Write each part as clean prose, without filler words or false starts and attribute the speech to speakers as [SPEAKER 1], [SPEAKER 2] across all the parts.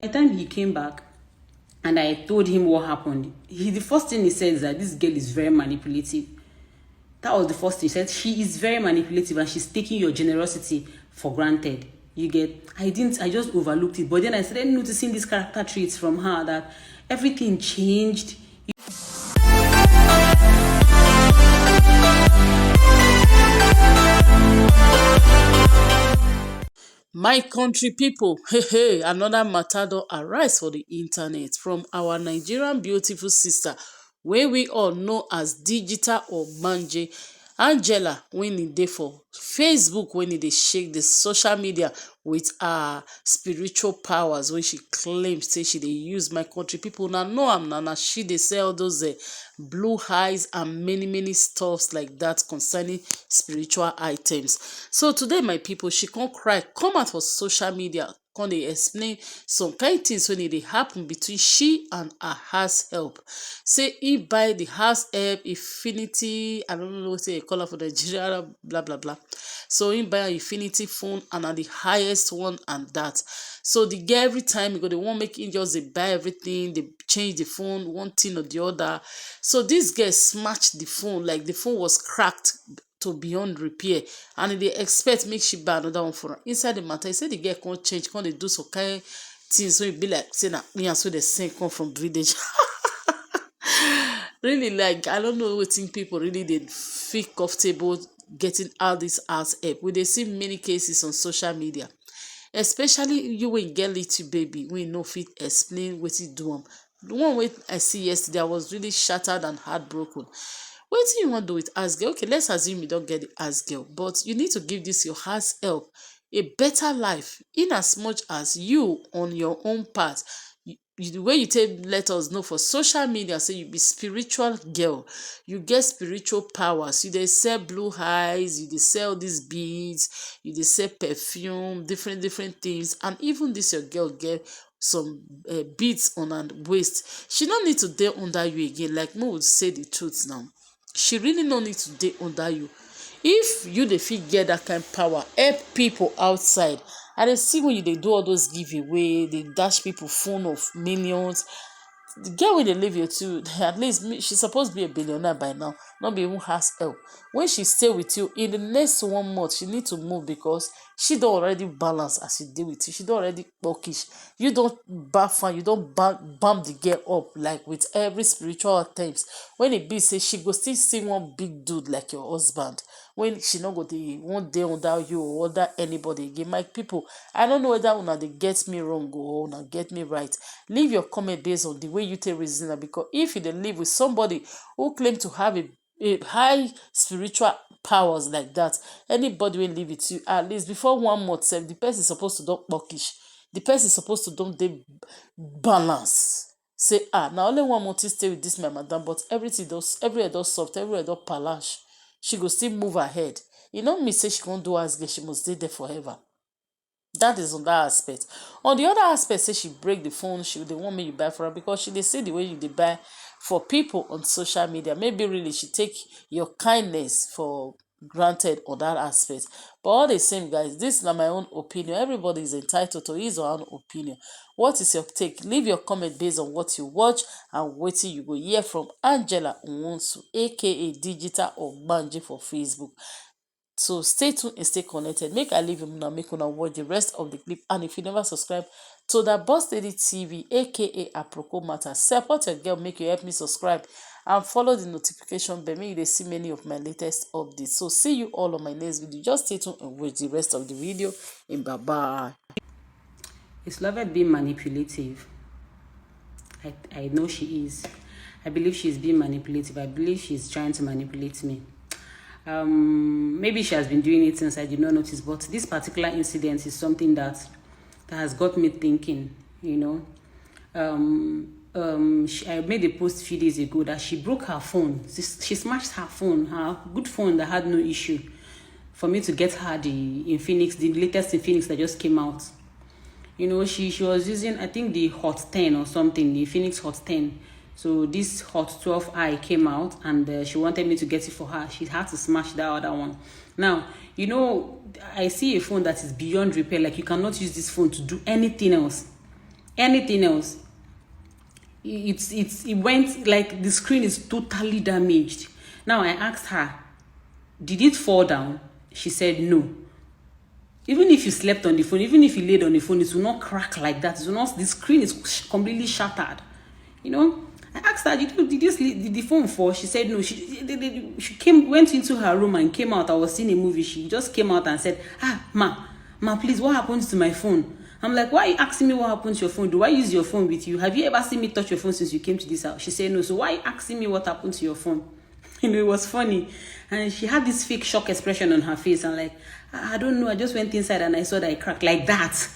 [SPEAKER 1] By the time he came back and I told him what happened, the first thing he said is that this girl is very manipulative. That was the first thing he said. She is very manipulative and she's taking your generosity for granted. You get, I just overlooked it. But then I started noticing these character traits from her that everything changed.
[SPEAKER 2] My country people, hey, another matter don arise for the internet from our Nigerian beautiful sister wey we all know as digital ogbanje Angela, wey e dey for Facebook, wey e dey shake the social media with her spiritual powers wey she claim say she dey use. My country people una know am na she dey sell those blue eyes and many stuffs like that concerning spiritual items. So today my people, she come cry come out for social media come dey explain some kind things wey dey happen between she and her house help. Say he buy the house help Infinity, I don't know wetin dey call am for Nigeria, blah blah blah. So he buy an Infinity phone and na the highest one and that. So the girl every time they want make him just dey buy everything, they change the phone one thing or the other. So this girl smashed the phone, like the phone was cracked to beyond repair, and they expect make she buy another one for her. Inside the matter, he say the girl can't change, can't they do some kind things so it be like say na me and so the same come from village. Really, like I don't know what think people really they feel comfortable getting all this ass help. We they see many cases on social media, especially you when get little baby we no fit explain what you do am. The one wey I see yesterday, I was really shattered and heartbroken. Wetin you wan do with house girl? Okay, let's assume you don get the house girl, but you need to give this your house help a better life, in as much as you on your own part, the way you take let us know for social media say you be spiritual girl, you get spiritual powers, you dey sell blue eyes, you dey sell these beads, you dey sell perfume, different things, and even this your girl get some beads on her waist. She no need to dey under you again. Like me would say the truth now, she really no need to dey under you. If you dey fit get that kind power help people outside, I dey see when you dey do all those giveaway, dey dash people phone of millions. The girl wey dey live here too, at least she suppose be a billionaire by now, not be even house help. When she stay with you in the next 1 month, she need to move because she don already balance as she dey with you. She don already bulkish. You don baff her, you don bam the girl up like with every spiritual attempts. When it be say she go still see one big dude like your husband, when she no go dey one day under you or under anybody again. My people, I don't know whether una dey get me wrong or una get me right. Leave your comment based on the way you take reason, because if you dey live with somebody who claim to have a high spiritual powers like that, anybody will live with you at least before 1 month sef, the person supposed to don bulkish, the person supposed to don dey balance. Say na only 1 month you stay with this my madam, but everything does, everywhere does soft, everywhere does palash. She go still move ahead. E no mean say she can't do as girl, she must stay there forever. That is on that aspect. On the other aspect, say she break the phone, she dey want me you buy for her because she dey see the way you dey buy for people on social media. Maybe really she take your kindness for granted on that aspect. But all the same, guys, this is not my own opinion. Everybody is entitled to his or her own opinion. What is your take? Leave your comment based on what you watch and wetin you go hear from Angela Nwonsu, aka Digital Ogbanje for Facebook. So stay tuned and stay connected. Make I leave you now, make una watch the rest of the clip. And if you never subscribe to the Boss Lady TV, aka Aproko Matter, support your girl, make you help me subscribe and follow the notification bell. Make you see many of my latest updates. So see you all on my next video. Just stay tuned and watch the rest of the video. And bye bye.
[SPEAKER 1] Is Lover being manipulative? I know she is. I believe she's being manipulative. I believe she's trying to manipulate me. Maybe she has been doing it since I did not notice, but this particular incident is something that has got me thinking, you know. I made a post a few days ago that she broke her phone. She smashed her phone, her good phone that had no issue, for me to get her the Infinix, the latest Infinix that just came out. You know, she was using, I think, the Hot 10 or something, the Infinix Hot 10. So this Hot 12i came out, and she wanted me to get it for her. She had to smash that other one. Now, you know, I see a phone that is beyond repair. Like, you cannot use this phone to do anything else. Anything else, it went like the screen is totally damaged. Now I asked her, did it fall down? She said no. Even if you slept on the phone, even if you laid on the phone, it will not crack like that. It will not. The screen is completely shattered. You know. I asked her, did the phone fall? She said no. She went into her room and came out. I was seeing a movie. She just came out and said, ma, please, what happened to my phone? I'm like, why are you asking me what happened to your phone? Do I use your phone with you? Have you ever seen me touch your phone since you came to this house? She said no. So why are you asking me what happened to your phone? It was funny. And she had this fake shock expression on her face. I'm like, I don't know. I just went inside and I saw that it cracked like that.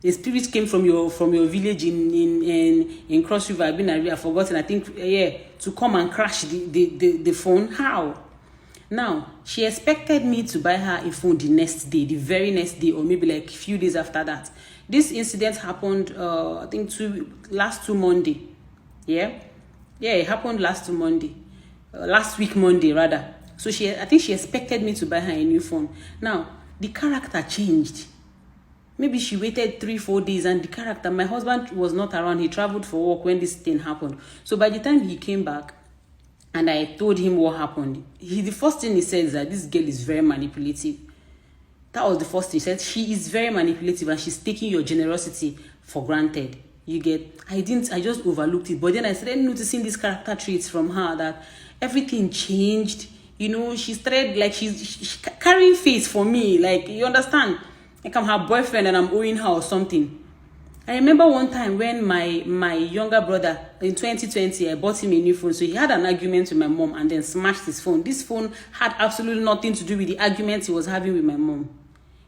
[SPEAKER 1] The spirit came from your village in Cross River. I've forgotten. I think to come and crash the phone. How? Now she expected me to buy her a phone the next day, the very next day, or maybe like a few days after that. This incident happened. I think last Monday. It happened last Monday. Last week Monday rather. So I think she expected me to buy her a new phone. Now the character changed. Maybe she waited 3-4 days and the character, my husband was not around. He traveled for work when this thing happened. So by the time he came back and I told him what happened, the first thing he said is that this girl is very manipulative. That was the first thing he said. She is very manipulative and she's taking your generosity for granted. You get, I just overlooked it. But then I started noticing these character traits from her, that everything changed. You know, she started like she's carrying face for me. Like, you understand? Like I'm her boyfriend and I'm owing her or something. I remember one time when my younger brother, in 2020, I bought him a new phone. So he had an argument with my mom and then smashed his phone. This phone had absolutely nothing to do with the argument he was having with my mom.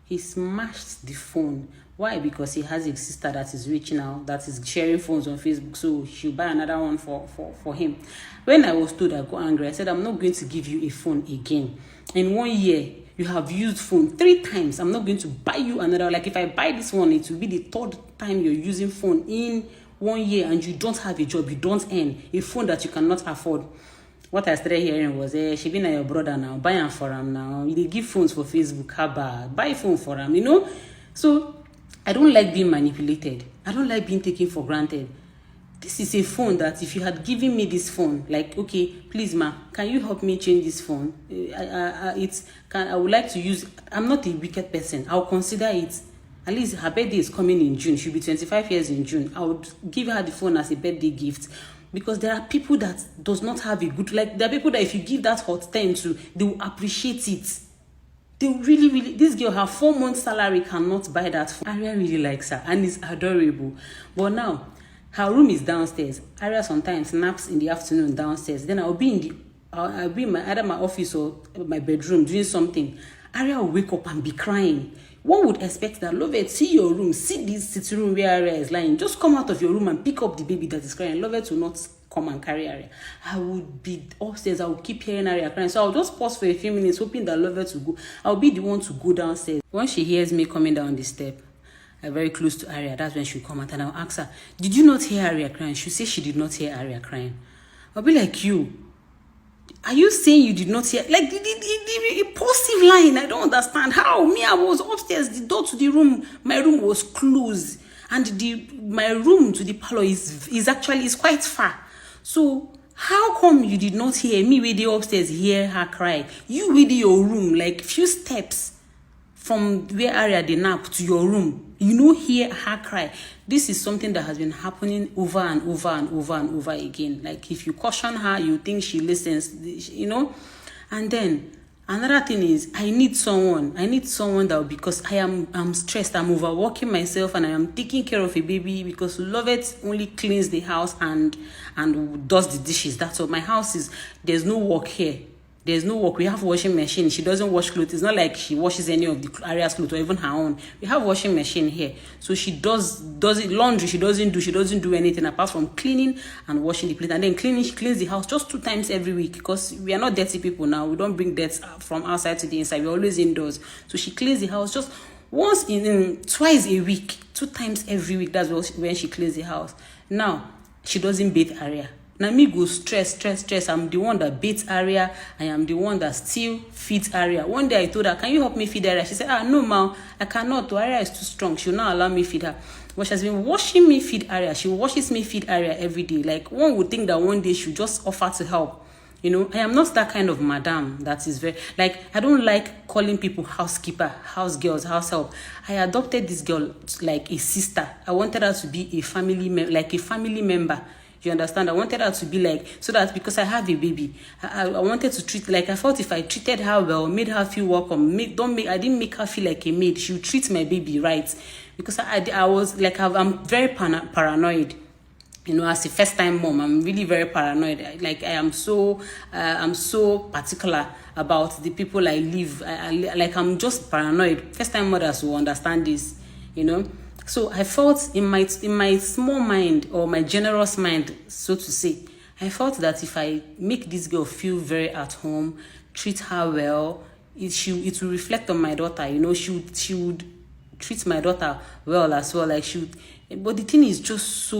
[SPEAKER 1] He smashed the phone. Why? Because he has a sister that is rich now, that is sharing phones on Facebook. So she'll buy another one for him. When I was told, I got angry. I said, I'm not going to give you a phone again. In 1 year, you have used phone 3 times. I'm not going to buy you another. Like if I buy this one, it will be the 3rd time you're using phone in 1 year and you don't have a job, you don't earn a phone that you cannot afford. What I started hearing was, she been your brother now, buy him for him now. They give phones for Facebook, buy a phone for him, you know? So I don't like being manipulated. I don't like being taken for granted. This is a phone that if you had given me this phone, like, okay, please, ma, can you help me change this phone? I would like to use. I'm not a wicked person. I'll consider it. At least her birthday is coming in June. She'll be 25 years in June. I would give her the phone as a birthday gift, because there are people that does not have a good, like there are people that if you give that hot time to, they will appreciate it. They really, this girl, her 4 months salary cannot buy that phone. Aria really likes her and it's adorable. But now, her room is downstairs. Aria sometimes naps in the afternoon downstairs. Then I'll be in either my office or my bedroom doing something. Aria will wake up and be crying. One would expect that, Lovett, see your room, see this sitting room where Aria is lying. Just come out of your room and pick up the baby that is crying. Lovett will not come and carry Aria. I would be upstairs. I will keep hearing Aria crying. So I'll just pause for a few minutes, hoping that Lovett will go. I'll be the one to go downstairs. When she hears me coming down the step, very close to Aria, that's when she'll come out and I'll ask her, did you not hear Aria crying? She'll say she did not hear Aria crying. I'll be like, are you saying you did not hear? Like the impulsive line, I don't understand. How? Me, I was upstairs, the door to the room, my room was closed. And my room to the parlor is quite far. So how come you did not hear me with the upstairs hear her cry? You with your room, like few steps from where Aria they nap to your room, you know, hear her cry. This is something that has been happening over and over and over and over again. Like if you caution her, you think she listens, you know. And then another thing is, I need someone that, because I'm stressed, I'm overworking myself, and I am taking care of a baby, because Lovett only cleans the house and does the dishes. That's all. My house there's no work here. There's no work. We have washing machine. She doesn't wash clothes. It's not like she washes any of the Aria's clothes or even her own. We have washing machine here. So she does it. Laundry, she doesn't do anything apart from cleaning and washing the plate. And then she cleans the house just 2 times every week, because we are not dirty people now. We don't bring dirt from outside to the inside. We're always indoors. So she cleans the house just twice a week, 2 times every week. That's when she cleans the house. Now, she doesn't bathe Aria. Now me go stress. I'm the one that beats Aria. I am the one that still feeds Aria. One day I told her, can you help me feed Aria? She said, no, ma, I cannot. Aria is too strong. She will not allow me feed her. But she has been watching me feed Aria. She watches me feed Aria every day. Like, one would think that one day she would just offer to help. You know, I am not that kind of madam that is very, like, I don't like calling people housekeeper, house girls, house help. I adopted this girl like a sister. I wanted her to be a family member. You understand? I wanted her to be like, so that because I have a baby, I wanted to treat, like, I felt if I treated her well, made her feel welcome, I didn't make her feel like a maid. She would treat my baby right. Because I was like, I'm very paranoid. You know, as a first-time mom, I'm really very paranoid. Like, I'm so particular about the people I live. I'm just paranoid. First-time mothers will understand this, you know. So I felt in my small mind, or my generous mind, so to say, I felt that if I make this girl feel very at home, treat her well, it will reflect on my daughter. You know, she would treat my daughter well as well. Like, she would. But the thing is just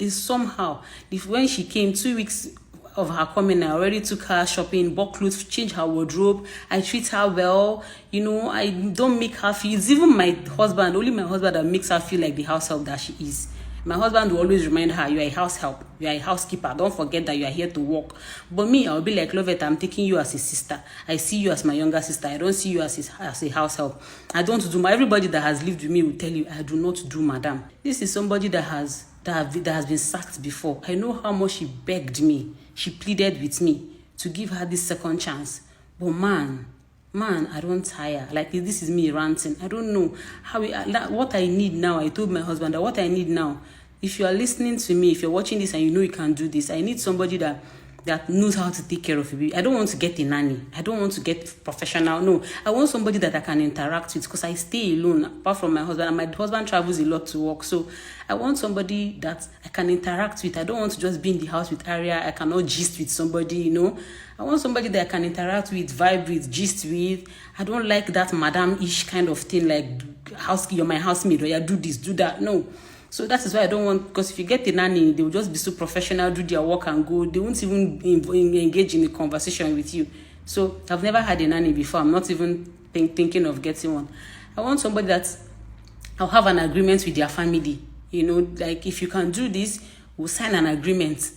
[SPEAKER 1] somehow, when she came 2 weeks of her coming, I already took her shopping, bought clothes, changed her wardrobe. I treat her well. You know, I don't make her feel. It's even my husband, only my husband, that makes her feel like the house help that she is. My husband will always remind her, you are a house help, you are a housekeeper, don't forget that you are here to work. But me, I'll be like, Lovette, I'm taking you as a sister. I see you as my younger sister. I don't see you as a house help. I don't do, everybody that has lived with me will tell you, I do not do madam. This is somebody that has been sacked before. I know how much she begged me, she pleaded with me to give her this second chance. But man, I don't tire. Like, this is me ranting. I don't know what I need now. I told my husband that what I need now, if you are listening to me, if you're watching this and you know you can do this, I need somebody that knows how to take care of a baby. I don't want to get a nanny. I don't want to get professional. No, I want somebody that I can interact with, because I stay alone apart from my husband, and my husband travels a lot to work. So I want somebody that I can interact with. I don't want to just be in the house with Aria. I cannot gist with somebody, you know. I want somebody that I can interact with, vibe with, gist with. I don't like that madam-ish kind of thing, like, you're my housemaid, or you do this, do that. No. So that is why I don't want, because if you get a nanny, they will just be so professional, do their work and go. They won't even engage in a conversation with you. So I've never had a nanny before. I'm not even thinking of getting one. I want somebody that I'll have an agreement with their family. You know, like, if you can do this, we'll sign an agreement.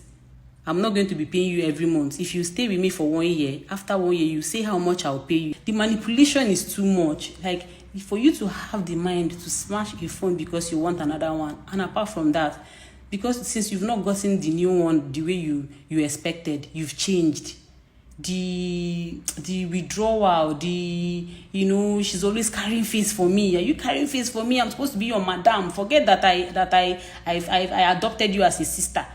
[SPEAKER 1] I'm not going to be paying you every month. If you stay with me for 1 year, after 1 year, you say how much I'll pay you. The manipulation is too much. Like, for you to have the mind to smash a phone because you want another one, and apart from that, because since you've not gotten the new one the way you expected, you've changed. The withdrawal, you know, she's always carrying face for me. Are you carrying face for me? I'm supposed to be your madam. Forget that I adopted you as a sister.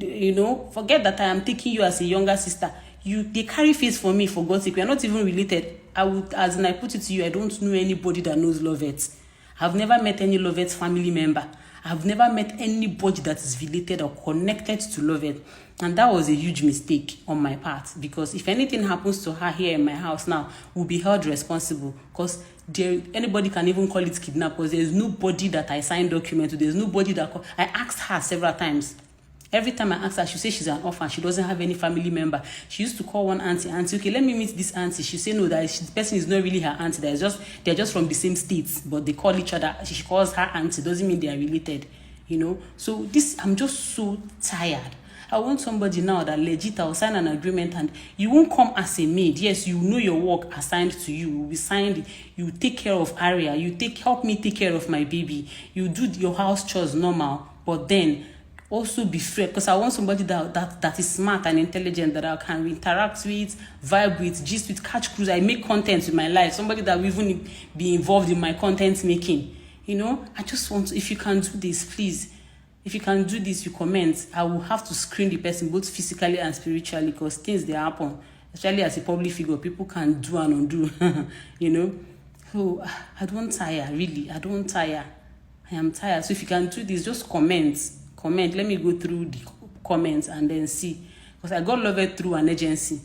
[SPEAKER 1] You know, forget that I am taking you as a younger sister. They carry face for me, for God's sake. We are not even related. I put it to you, I don't know anybody that knows Lovette. I've never met any Lovette family member. I've never met anybody that is related or connected to Lovette. And that was a huge mistake on my part, because if anything happens to her here in my house now, we'll be held responsible, because anybody can even call it kidnap, because there's nobody that I signed document to. There's nobody that I asked her several times. Every time I ask her, she says she's an orphan. She doesn't have any family member. She used to call one auntie, okay, let me meet this auntie. She say no, the person is not really her auntie. They're just from the same states, but they call each other. She calls her auntie. Doesn't mean they are related, you know. So I'm just so tired. I want somebody now that legit will sign an agreement, and you won't come as a maid. Yes, you know your work assigned to you will be signed. You take care of Aria. Help me take care of my baby. You do your house chores normal, but then also be fair, because I want somebody that is smart and intelligent, that I can interact with, vibe with, gist with, catch cruise. I make content with my life. Somebody that will even be involved in my content making. You know, I just want to, if you can do this, please. If you can do this, you comment. I will have to screen the person both physically and spiritually, because things they happen, especially as a public figure, people can do and undo. You know, so I don't tire. Really, I don't tire. I am tired. So if you can do this, just comment. Let me go through the comments and then see, because I got Lovette through an agency.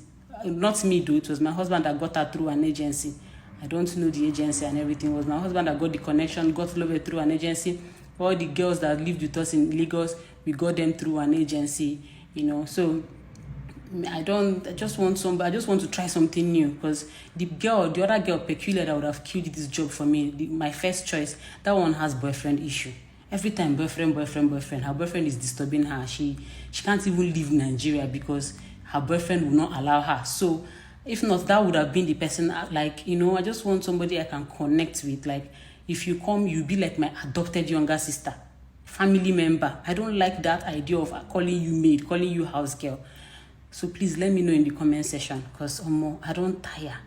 [SPEAKER 1] Not me though, it was my husband that got her through an agency. I don't know the agency and everything. It was my husband that got the connection, got Lovette through an agency. All the girls that lived with us in Lagos, we got them through an agency, you know. So I just want to try something new, because the other girl, Peculiar, that would have killed this job for me, my first choice, that one has boyfriend issue. Every time boyfriend. Her boyfriend is disturbing her. She can't even leave Nigeria because her boyfriend will not allow her. So if not, that would have been the person. Like, I just want somebody I can connect with. Like, if you come, you'll be like my adopted younger sister, family member. I don't like that idea of calling you maid, calling you house girl. So please let me know in the comment section, because I don't tire.